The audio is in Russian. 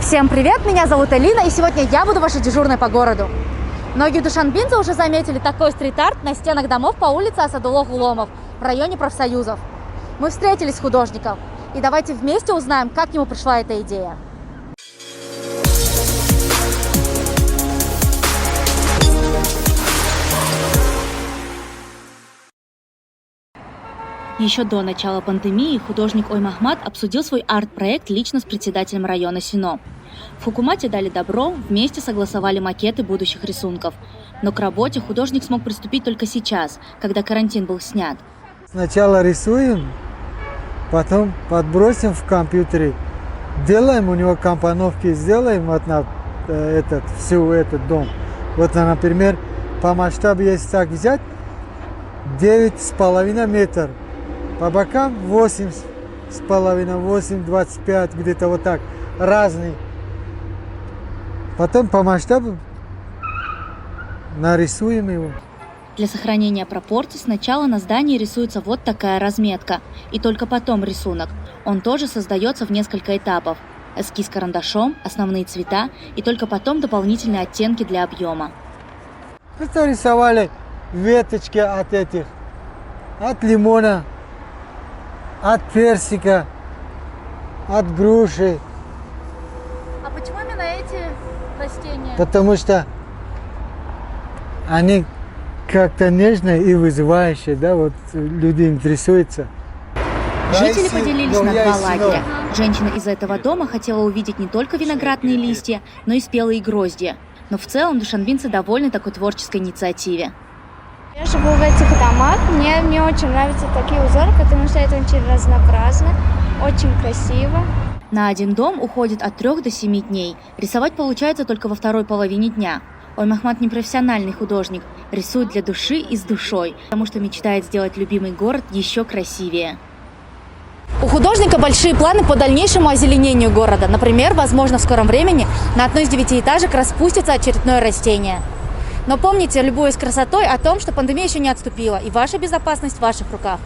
Всем привет, меня зовут Алина, и сегодня я буду вашей дежурной по городу. Многие душанбинцы уже заметили такой стрит-арт на стенах домов по улице Асадулло Гуломов в районе профсоюзов. Мы встретились с художником, и давайте вместе узнаем, как к нему пришла эта идея. Еще до начала пандемии художник Оймахмад обсудил свой арт-проект лично с председателем района Сино. В Хукумате дали добро, вместе согласовали макеты будущих рисунков. Но к работе художник смог приступить только сейчас, когда карантин был снят. Сначала рисуем, потом подбросим в компьютере, делаем у него компоновки, сделаем вот на всю этот дом. Вот, например, по масштабу, если так взять, 9,5 метров. По бокам 8,5, 8,25, где-то вот так, разный. Потом по масштабу нарисуем его. Для сохранения пропорций сначала на здании рисуется вот такая разметка, и только потом рисунок. Он тоже создается в несколько этапов. Эскиз карандашом, основные цвета и только потом дополнительные оттенки для объема. Это рисовали веточки от лимона, от персика, от груши. А почему именно эти растения? Потому что они как-то нежные и вызывающие, да, вот люди интересуются. Жители поделились на два лагеря. Женщина из этого дома хотела увидеть не только виноградные листья, но и спелые гроздья. Но в целом душанбинцы довольны такой творческой инициативе. Я живу в этих домах, мне очень нравятся такие узоры, потому что это очень разнообразно, очень красиво. На один дом уходит от 3 до 7 дней. Рисовать получается только во второй половине дня. Оймахмад не профессиональный художник, рисует для души и с душой, потому что мечтает сделать любимый город еще красивее. У художника большие планы по дальнейшему озеленению города. Например, возможно, в скором времени на одной из 9-этажек распустится очередное растение. Но помните, любуясь красотой, о том, что пандемия еще не отступила, и ваша безопасность в ваших руках.